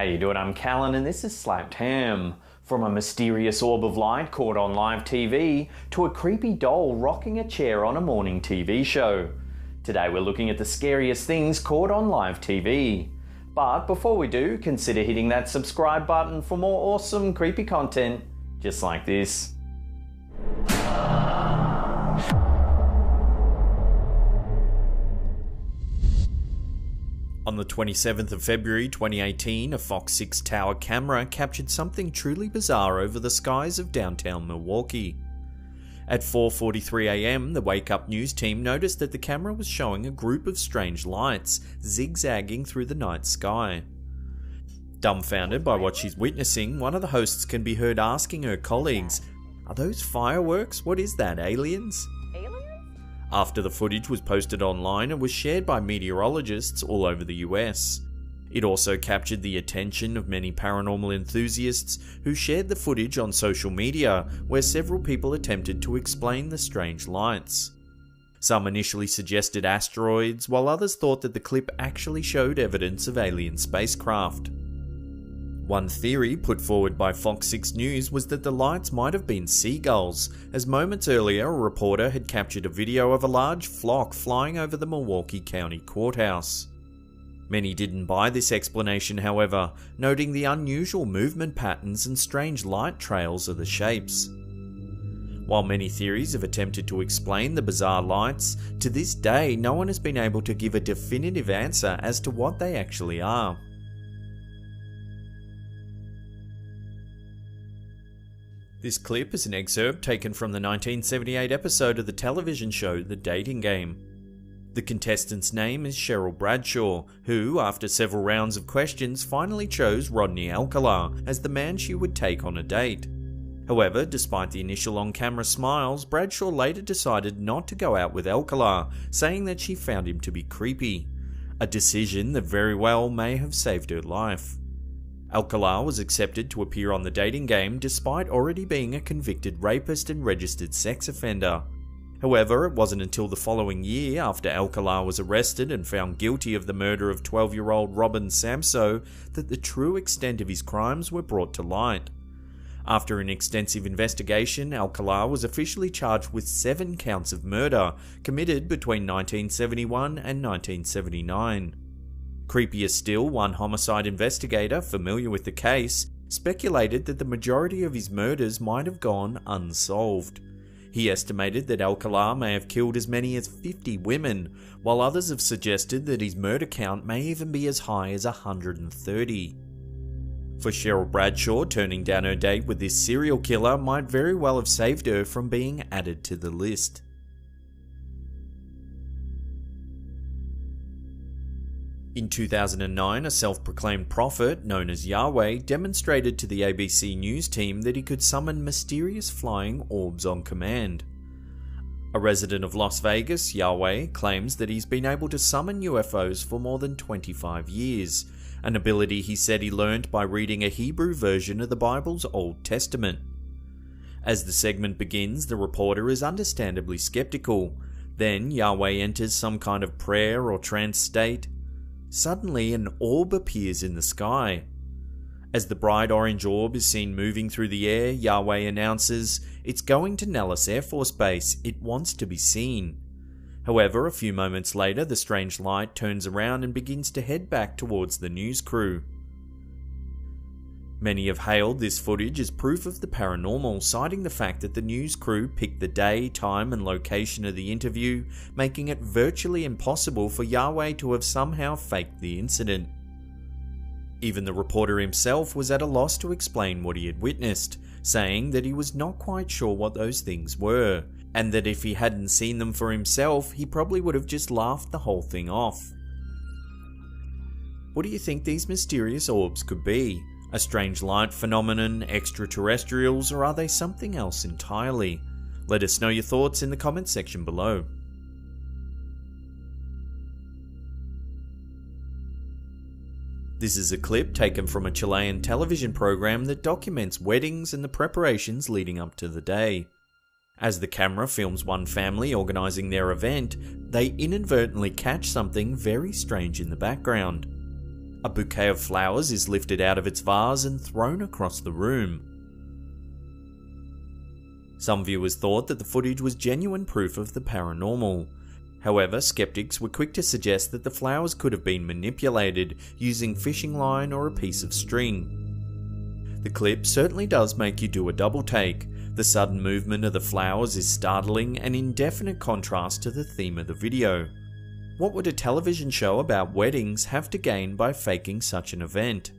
How you doing? I'm Callan and this is Slapped Ham. From a mysterious orb of light caught on live TV to a creepy doll rocking a chair on a morning TV show. Today we're looking at the scariest things caught on live TV. But before we do, consider hitting that subscribe button for more awesome creepy content just like this. On the 27th of February 2018, a Fox 6 tower camera captured something truly bizarre over the skies of downtown Milwaukee. At 4:43 AM, the Wake Up News team noticed that the camera was showing a group of strange lights zigzagging through the night sky. Dumbfounded by what she's witnessing, one of the hosts can be heard asking her colleagues, "Are those fireworks? What is that, aliens?" After the footage was posted online and was shared by meteorologists all over the US. It also captured the attention of many paranormal enthusiasts who shared the footage on social media, where several people attempted to explain the strange lights. Some initially suggested asteroids, while others thought that the clip actually showed evidence of alien spacecraft. One theory put forward by Fox 6 News was that the lights might have been seagulls, as moments earlier a reporter had captured a video of a large flock flying over the Milwaukee County Courthouse. Many didn't buy this explanation, however, noting the unusual movement patterns and strange light trails of the shapes. While many theories have attempted to explain the bizarre lights, to this day no one has been able to give a definitive answer as to what they actually are. This clip is an excerpt taken from the 1978 episode of the television show The Dating Game. The contestant's name is Cheryl Bradshaw, who, after several rounds of questions, finally chose Rodney Alcala as the man she would take on a date. However, despite the initial on-camera smiles, Bradshaw later decided not to go out with Alcala, saying that she found him to be creepy. A decision that very well may have saved her life. Alcala was accepted to appear on The Dating Game despite already being a convicted rapist and registered sex offender. However, it wasn't until the following year, after Alcala was arrested and found guilty of the murder of 12-year-old Robin Samso, that the true extent of his crimes were brought to light. After an extensive investigation, Alcala was officially charged with 7 counts of murder, committed between 1971 and 1979. Creepier still, one homicide investigator familiar with the case speculated that the majority of his murders might have gone unsolved. He estimated that Alcala may have killed as many as 50 women, while others have suggested that his murder count may even be as high as 130. For Cheryl Bradshaw, turning down her date with this serial killer might very well have saved her from being added to the list. In 2009, a self-proclaimed prophet known as Yahweh demonstrated to the ABC News team that he could summon mysterious flying orbs on command. A resident of Las Vegas, Yahweh claims that he's been able to summon UFOs for more than 25 years, an ability he said he learned by reading a Hebrew version of the Bible's Old Testament. As the segment begins, the reporter is understandably skeptical. Then Yahweh enters some kind of prayer or trance state. Suddenly, an orb appears in the sky. As the bright orange orb is seen moving through the air, Yahweh announces, "It's going to Nellis Air Force Base, it wants to be seen." However, a few moments later, the strange light turns around and begins to head back towards the news crew. Many have hailed this footage as proof of the paranormal, citing the fact that the news crew picked the day, time and location of the interview, making it virtually impossible for Yahweh to have somehow faked the incident. Even the reporter himself was at a loss to explain what he had witnessed, saying that he was not quite sure what those things were, and that if he hadn't seen them for himself, he probably would have just laughed the whole thing off. What do you think these mysterious orbs could be? A strange light phenomenon, extraterrestrials, or are they something else entirely? Let us know your thoughts in the comments section below. This is a clip taken from a Chilean television program that documents weddings and the preparations leading up to the day. As the camera films one family organising their event, they inadvertently catch something very strange in the background. A bouquet of flowers is lifted out of its vase and thrown across the room. Some viewers thought that the footage was genuine proof of the paranormal. However, skeptics were quick to suggest that the flowers could have been manipulated using fishing line or a piece of string. The clip certainly does make you do a double take. The sudden movement of the flowers is startling and in definite contrast to the theme of the video. What would a television show about weddings have to gain by faking such an event?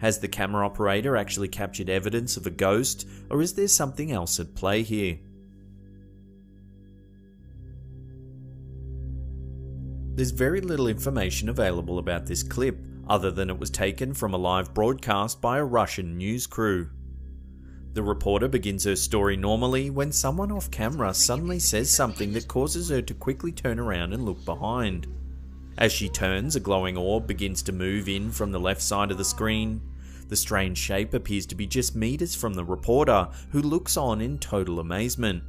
Has the camera operator actually captured evidence of a ghost, or is there something else at play here? There's very little information available about this clip, other than it was taken from a live broadcast by a Russian news crew. The reporter begins her story normally when someone off camera suddenly says something that causes her to quickly turn around and look behind. As she turns, a glowing orb begins to move in from the left side of the screen. The strange shape appears to be just meters from the reporter, who looks on in total amazement.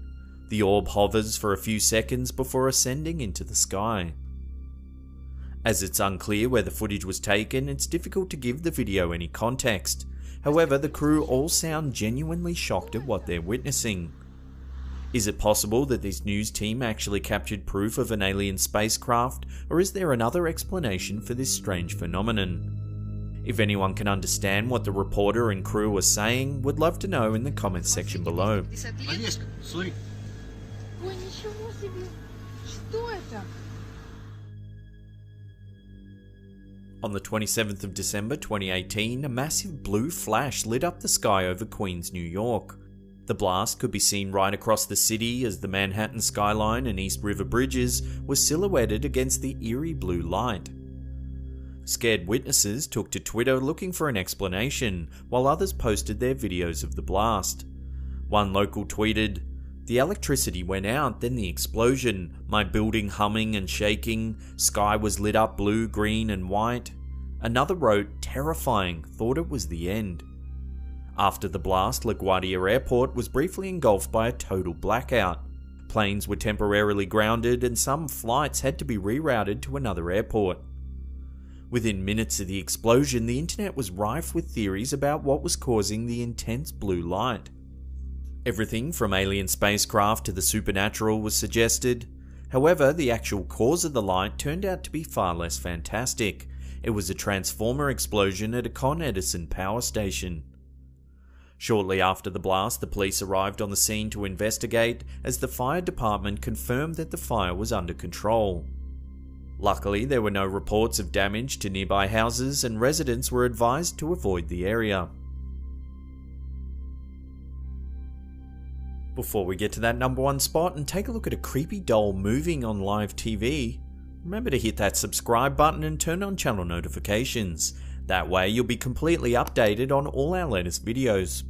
The orb hovers for a few seconds before ascending into the sky. As it's unclear where the footage was taken, it's difficult to give the video any context. However, the crew all sound genuinely shocked at what they're witnessing. Is it possible that this news team actually captured proof of an alien spacecraft, or is there another explanation for this strange phenomenon? If anyone can understand what the reporter and crew were saying, would love to know in the comments section below. On the 27th of December 2018, a massive blue flash lit up the sky over Queens, New York. The blast could be seen right across the city as the Manhattan skyline and East River bridges were silhouetted against the eerie blue light. Scared witnesses took to Twitter looking for an explanation, while others posted their videos of the blast. One local tweeted, "The electricity went out, then the explosion, my building humming and shaking, sky was lit up blue, green and white." Another wrote, "Terrifying, thought it was the end." After the blast, LaGuardia Airport was briefly engulfed by a total blackout. Planes were temporarily grounded and some flights had to be rerouted to another airport. Within minutes of the explosion, the internet was rife with theories about what was causing the intense blue light. Everything from alien spacecraft to the supernatural was suggested. However, the actual cause of the light turned out to be far less fantastic. It was a transformer explosion at a Con Edison power station. Shortly after the blast, the police arrived on the scene to investigate, as the fire department confirmed that the fire was under control. Luckily, there were no reports of damage to nearby houses, and residents were advised to avoid the area. Before we get to that number one spot and take a look at a creepy doll moving on live TV, remember to hit that subscribe button and turn on channel notifications. That way you'll be completely updated on all our latest videos.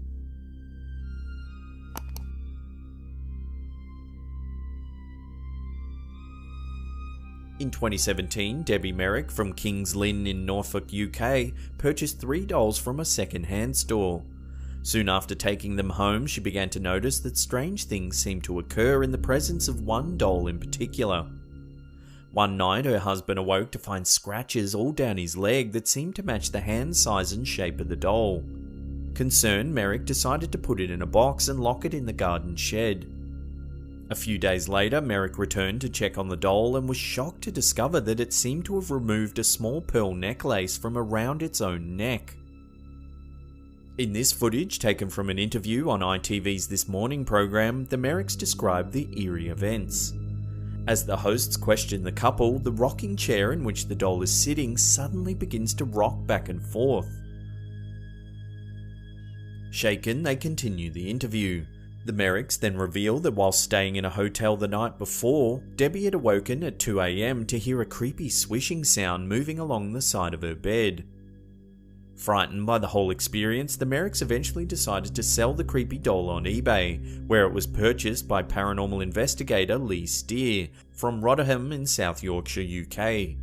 In 2017, Debbie Merrick from Kings Lynn in Norfolk, UK, purchased 3 dolls from a second-hand store. Soon after taking them home, she began to notice that strange things seemed to occur in the presence of one doll in particular. One night, her husband awoke to find scratches all down his leg that seemed to match the hand size and shape of the doll. Concerned, Merrick decided to put it in a box and lock it in the garden shed. A few days later, Merrick returned to check on the doll and was shocked to discover that it seemed to have removed a small pearl necklace from around its own neck. In this footage, taken from an interview on ITV's This Morning program, the Merricks described the eerie events. As the hosts question the couple, the rocking chair in which the doll is sitting suddenly begins to rock back and forth. Shaken, they continue the interview. The Merricks then reveal that while staying in a hotel the night before, Debbie had awoken at 2 AM to hear a creepy swishing sound moving along the side of her bed. Frightened by the whole experience, the Merricks eventually decided to sell the creepy doll on eBay, where it was purchased by paranormal investigator Lee Steer from Rotherham in South Yorkshire, UK.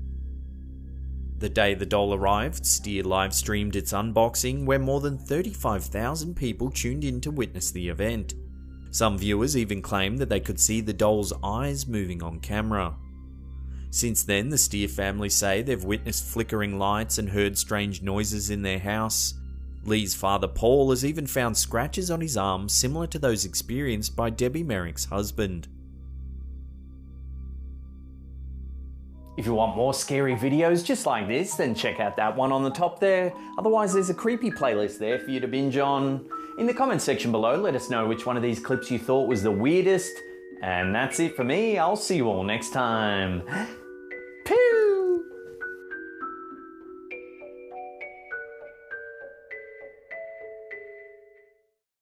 The day the doll arrived, Steer live-streamed its unboxing, where more than 35,000 people tuned in to witness the event. Some viewers even claimed that they could see the doll's eyes moving on camera. Since then, the Steer family say they've witnessed flickering lights and heard strange noises in their house. Lee's father Paul has even found scratches on his arm similar to those experienced by Debbie Merrick's husband. If you want more scary videos just like this, then check out that one on the top there. Otherwise, there's a creepy playlist there for you to binge on. In the comment section below, let us know which one of these clips you thought was the weirdest. And that's it for me. I'll see you all next time.